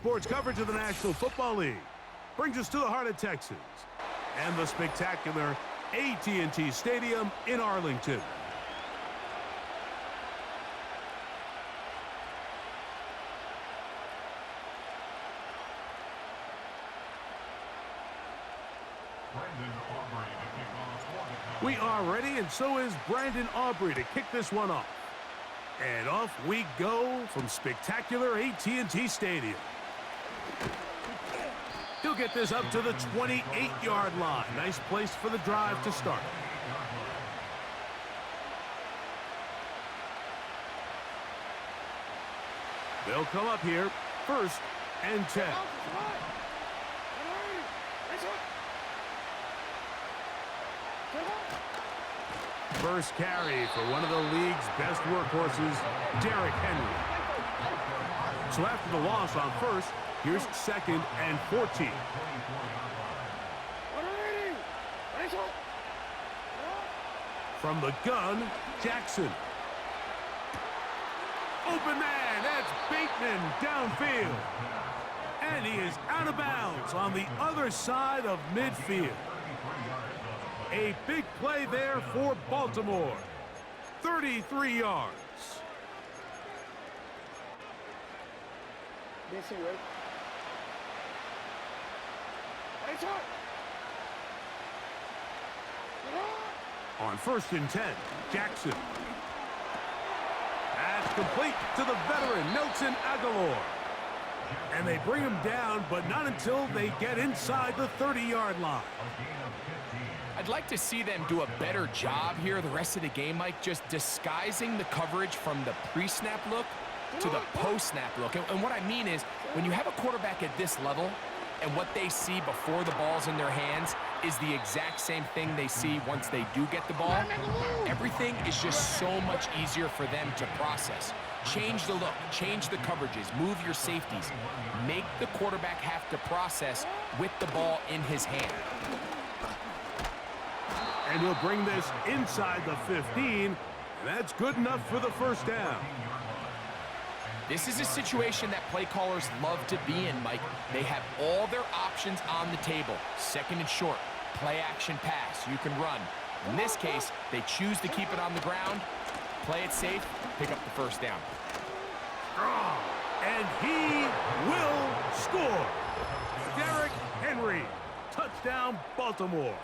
Sports coverage of the National Football League brings us to the heart of Texas and the spectacular AT&T Stadium in Arlington. We are ready, and so is Brandon Aubrey to kick this one off. And off we go from spectacular AT&T Stadium. He'll get this up to the 28-yard line. Nice place for the drive to start. They'll come up here, 1st and 10. First carry for one of the league's best workhorses, Derrick Henry. So after the loss on 1st, here's 2nd and 14. From the gun, Jackson. Open man, that's Bateman downfield. And he is out of bounds on the other side of midfield. A big play there for Baltimore. 33 yards. On 1st and 10, Jackson. That's complete to the veteran, Nelson Aguilar. And they bring him down, but not until they get inside the 30-yard line. I'd like to see them do a better job here the rest of the game, Mike, just disguising the coverage from the pre-snap look to the post-snap look. And what I mean is, when you have a quarterback at this level, and what they see before the ball's in their hands is the exact same thing they see once they do get the ball, everything is just so much easier for them to process. Change the look, change the coverages, move your safeties. Make the quarterback have to process with the ball in his hand. And he'll bring this inside the 15. And that's good enough for the 1st down. This is a situation that play callers love to be in, Mike. They have all their options on the table. 2nd and short, play action pass, you can run. In this case, they choose to keep it on the ground, play it safe, pick up the 1st down. And he will score. Derrick Henry, touchdown Baltimore.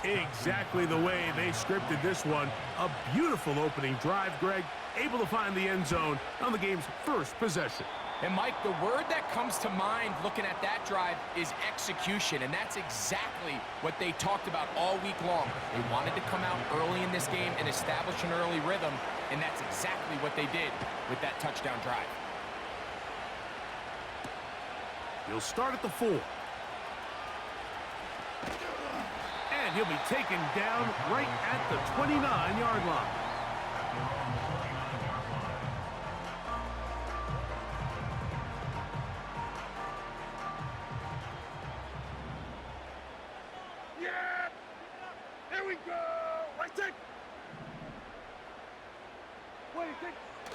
Exactly the way they scripted this one. A beautiful opening drive, Greg. Able to find the end zone on the game's 1st possession. And Mike, the word that comes to mind looking at that drive is execution, and that's exactly what they talked about all week long. They wanted to come out early in this game and establish an early rhythm, and that's exactly what they did with that touchdown drive. He'll start at the 4. And he'll be taken down right at the 29-yard line.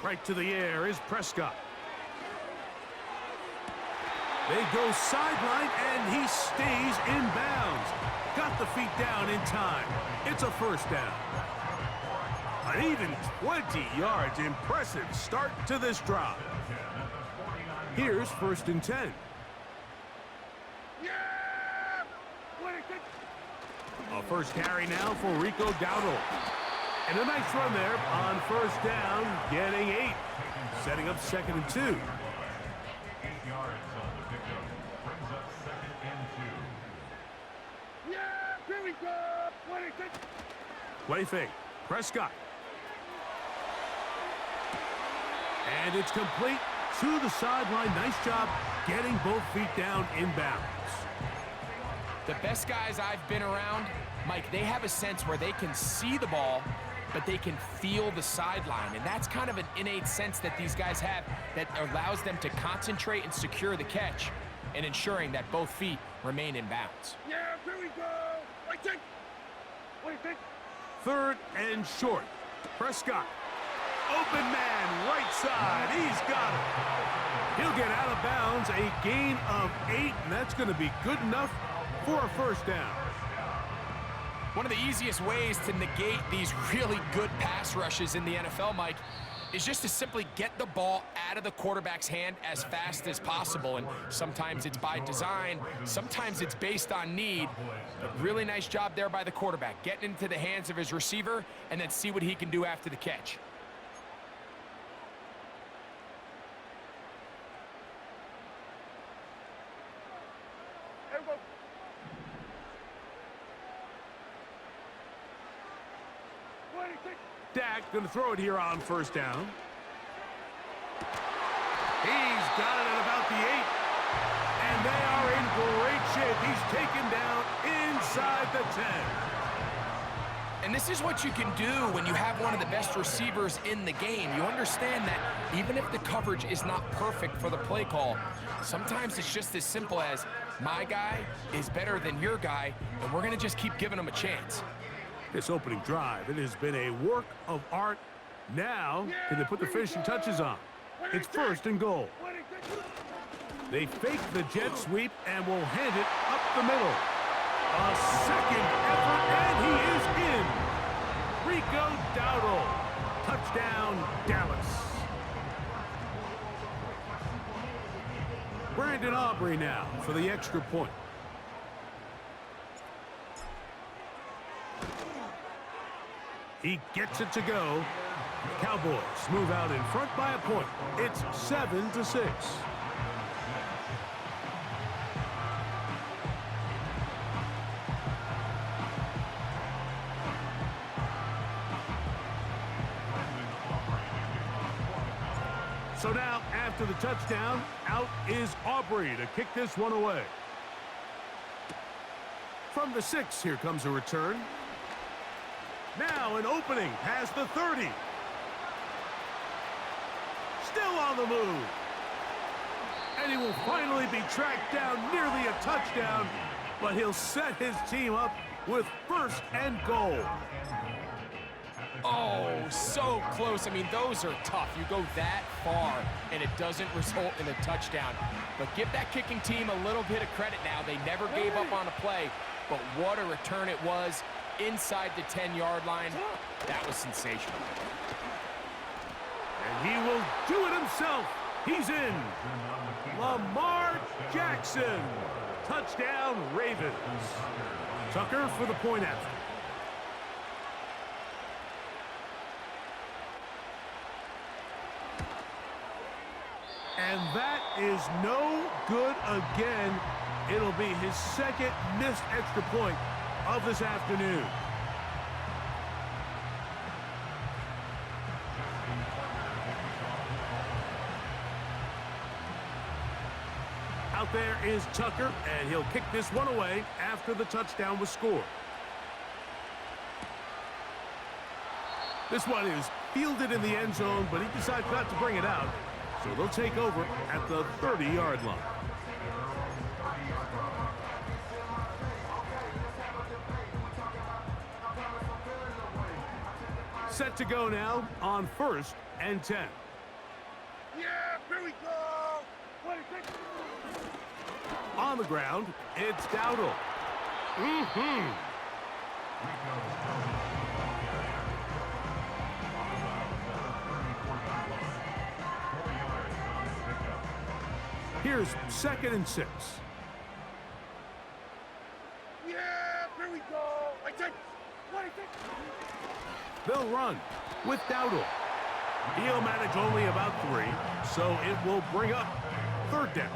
Right to the air is Prescott. They go sideline, and he stays in bounds. Got the feet down in time. It's a 1st down. An even 20 yards. Impressive start to this drive. Here's 1st and 10. A 1st carry now for Rico Dowdle. And a nice run there on 1st down, getting 8. Setting up 2nd and 2. 8 yards on the pickup. Brings up 2nd and 2. Here we go. Play fake. Prescott. And it's complete to the sideline. Nice job getting both feet down in bounds. The best guys I've been around, Mike, they have a sense where they can see the ball, but they can feel the sideline. And that's kind of an innate sense that these guys have that allows them to concentrate and secure the catch and ensuring that both feet remain in bounds. Here we go. 3rd and short. Prescott. Open man, right side. He's got it. He'll get out of bounds, a gain of 8, and that's going to be good enough for a first down. One of the easiest ways to negate these really good pass rushes in the NFL, Mike, is just to simply get the ball out of the quarterback's hand as fast as possible. And sometimes it's by design, sometimes it's based on need. But really nice job there by the quarterback, getting into the hands of his receiver and then see what he can do after the catch. Dak going to throw it here on first down. He's got it at about the 8. And they are in great shape. He's taken down inside the 10. And this is what you can do when you have one of the best receivers in the game. You understand that even if the coverage is not perfect for the play call, sometimes it's just as simple as my guy is better than your guy, and we're going to just keep giving him a chance. This opening drive, it has been a work of art. Now, can they put the finishing touches on? It's first and goal. They fake the jet sweep and will hand it up the middle. A second effort, and he is in. Rico Dowdle. Touchdown, Dallas. Brandon Aubrey now for the extra point. He gets it to go. Cowboys move out in front by a point. It's 7-6. So now, after the touchdown, out is Aubrey to kick this one away. From the 6, here comes a return. Now an opening past the 30. Still on the move. And he will finally be tracked down, nearly a touchdown, but he'll set his team up with first and goal. Oh, so close. I mean, those are tough. You go that far, and it doesn't result in a touchdown. But give that kicking team a little bit of credit now. They never gave up on a play, but what a return it was. Inside the 10-yard line. That was sensational. And he will do it himself. He's in. Lamar Jackson. Touchdown, Ravens. Tucker for the point after. And that is no good again. It'll be his second missed extra point of this afternoon. Out there is Tucker, and he'll kick this one away after the touchdown was scored. This one is fielded in the end zone, but he decides not to bring it out, so they'll take over at the 30-yard line. Set to go now on first and 10. Yeah, here we go. On the ground, it's Dowdle. Here's second and 6. Yeah, here we go. They'll run with Dowdle. He'll manage only about 3, so it will bring up third down.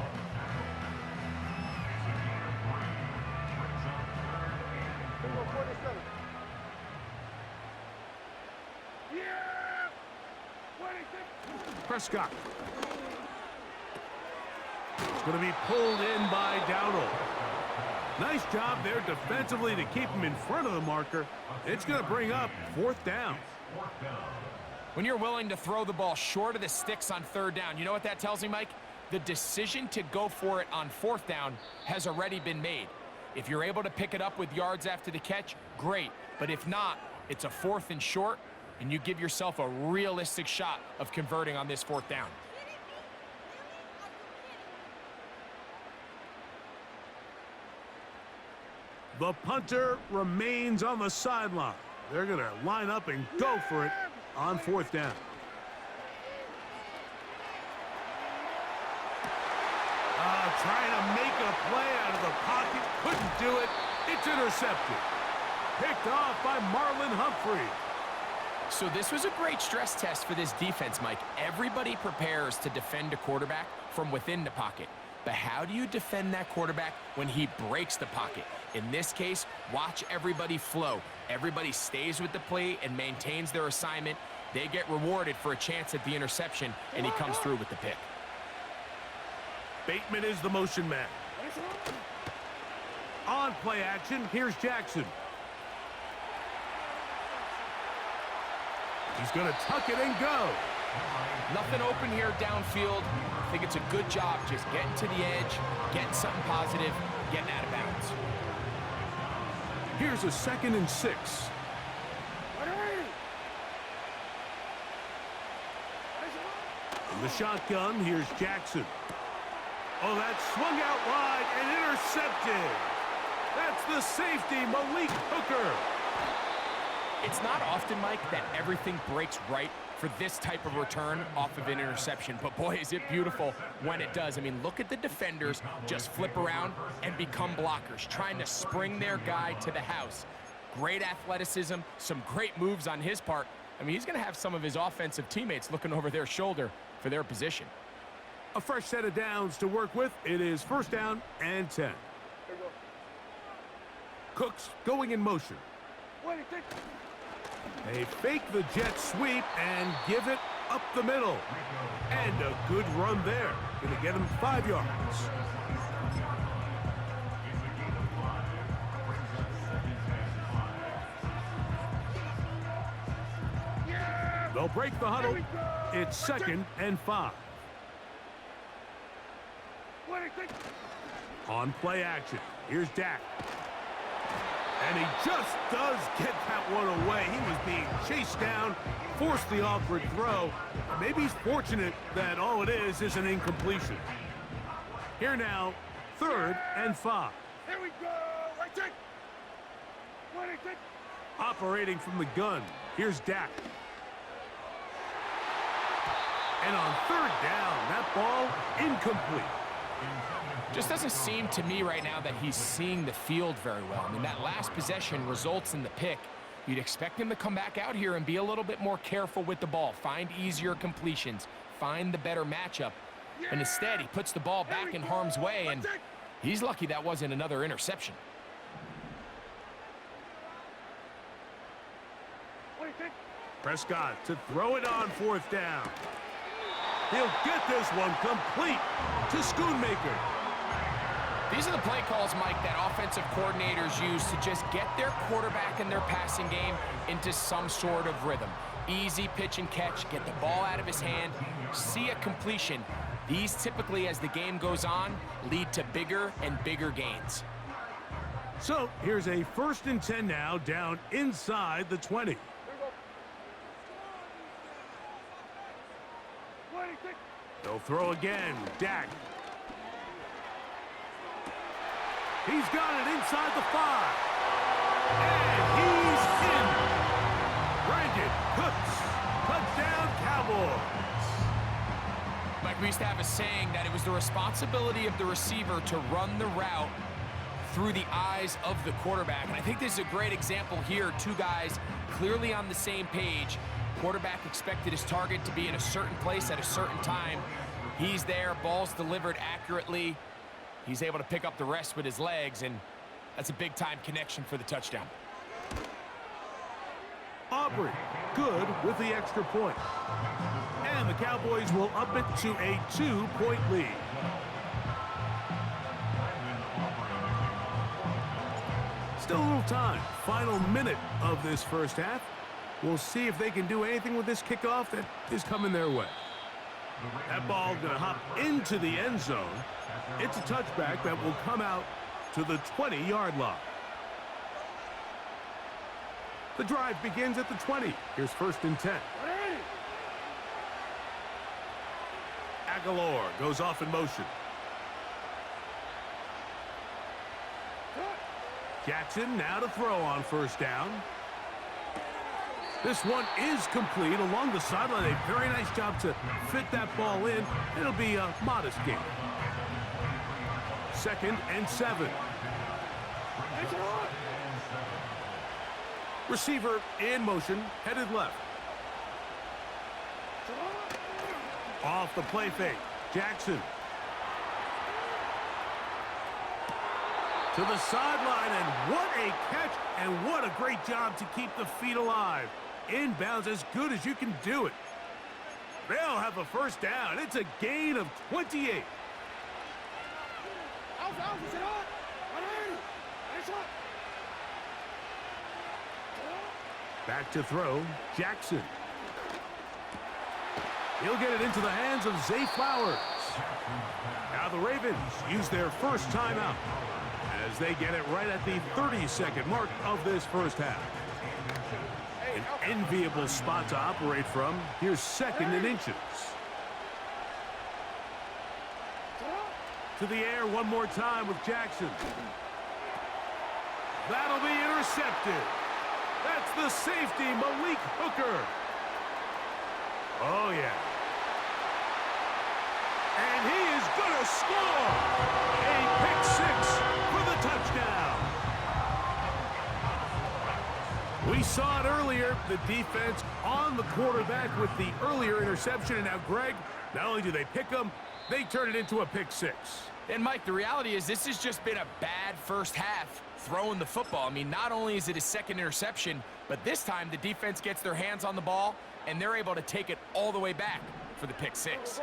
Yeah. Prescott. It's going to be pulled in by Dowdle. Nice job there defensively to keep him in front of the marker. It's going to bring up fourth down. When you're willing to throw the ball short of the sticks on third down, you know what that tells me, Mike? The decision to go for it on fourth down has already been made. If you're able to pick it up with yards after the catch, great. But if not, it's a 4th and short. and you give yourself a realistic shot of converting on this 4th down. The punter remains on the sideline. They're going to line up and go for it on 4th down. Trying to make a play out of the pocket. Couldn't do it. It's intercepted. Picked off by Marlon Humphrey. So this was a great stress test for this defense, Mike. Everybody prepares to defend a quarterback from within the pocket. But how do you defend that quarterback when he breaks the pocket? In this case, watch everybody flow. Everybody stays with the play and maintains their assignment. They get rewarded for a chance at the interception, and he comes through with the pick. Bateman is the motion man. On play action, here's Jackson. He's going to tuck it and go. Nothing open here downfield. I think it's a good job just getting to the edge, getting something positive, getting out of bounds. Here's a 2nd and 6. In the shotgun, here's Jackson. Oh, that swung out wide and intercepted. That's the safety, Malik Hooker. It's not often, Mike, that everything breaks right for this type of return off of an interception. But boy, is it beautiful when it does. I mean, look at the defenders just flip around and become blockers, trying to spring their guy to the house. Great athleticism, some great moves on his part. I mean, he's going to have some of his offensive teammates looking over their shoulder for their position. A fresh set of downs to work with. It is 1st down and 10. Cooks going in motion. They fake the jet sweep and give it up the middle. And a good run there. Going to get him 5 yards. They'll break the huddle. It's 2nd and 5. On play action, here's Dak. And he just does get that one away. He was being chased down, forced the awkward throw. Maybe he's fortunate that all it is an incompletion. Here now, 3rd and 5. Here we go. Operating from the gun, here's Dak. And on 3rd down, that ball incomplete. Just doesn't seem to me right now that he's seeing the field very well. I mean, that last possession results in the pick. You'd expect him to come back out here and be a little bit more careful with the ball, find easier completions, find the better matchup. And instead, he puts the ball back in harm's way, and he's lucky that wasn't another interception. Prescott to throw it on 4th down. He'll get this one complete to Schoonmaker. These are the play calls, Mike, that offensive coordinators use to just get their quarterback and their passing game into some sort of rhythm. Easy pitch and catch, get the ball out of his hand, see a completion. These typically, as the game goes on, lead to bigger and bigger gains. So here's a 1st and 10 now, down inside the 20. They'll throw again. Dak. He's got it inside the 5. And he's in. Brandon Cooks. Touchdown, Cowboys. Mike, we used to have a saying that it was the responsibility of the receiver to run the route through the eyes of the quarterback. And I think this is a great example here. 2 guys clearly on the same page. Quarterback expected his target to be in a certain place at a certain time. He's there, ball's delivered accurately. He's able to pick up the rest with his legs, and that's a big-time connection for the touchdown. Aubrey, good with the extra point. And the Cowboys will up it to a 2-point lead. Still a little time. Final minute of this 1st half. We'll see if they can do anything with this kickoff that is coming their way. That ball going to hop into the end zone. It's a touchback that will come out to the 20-yard line. The drive begins at the 20. Here's 1st and 10. Ready? Aguilar goes off in motion. Jackson now to throw on 1st down. This one is complete along the sideline. A very nice job to fit that ball in. It'll be a modest gain. 2nd and 7. Receiver in motion, headed left. Off the play fake. Jackson. To the sideline, and what a catch, and what a great job to keep the feet alive. Inbounds as good as you can do it. They'll have a 1st down. It's a gain of 28. Back to throw, Jackson. He'll get it into the hands of Zay Flowers. Now the Ravens use their 1st timeout as they get it right at the 30-second mark of this 1st half. An enviable spot to operate from. Here's 2nd and inches. To the air one more time with Jackson. That'll be intercepted. That's the safety, Malik Hooker. Oh, yeah. And he is going to score. A pick-6 for the touchdown. We saw it earlier, the defense on the quarterback with the earlier interception. And now, Greg, not only do they pick him, they turn it into a pick-6. And, Mike, the reality is this has just been a bad 1st half throwing the football. I mean, not only is it a 2nd interception, but this time the defense gets their hands on the ball, and they're able to take it all the way back for the pick-6.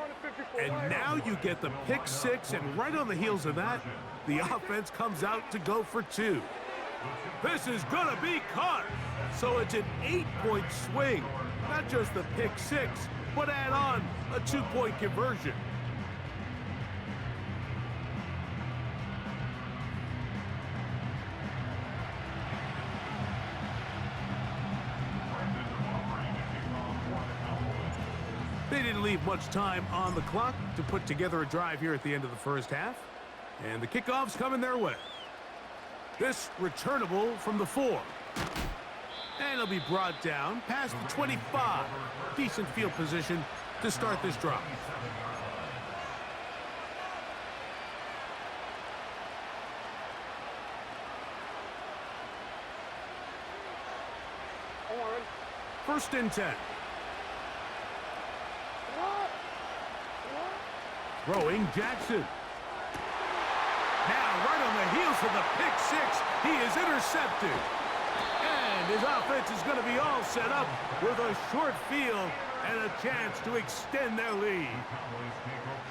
And now you get the pick-6, and right on the heels of that, the offense comes out to go for 2. This is going to be caught. So it's an 8-point swing. Not just the pick-6, but add on a 2-point conversion. They didn't leave much time on the clock to put together a drive here at the end of the 1st half. And the kickoff's coming their way. This returnable from the 4. And it'll be brought down past the 25. Decent field position to start this drive. First and 10. Throwing Jackson. Now, right on the heels of the pick-6, he is intercepted. And his offense is going to be all set up with a short field and a chance to extend their lead. Cowboys take over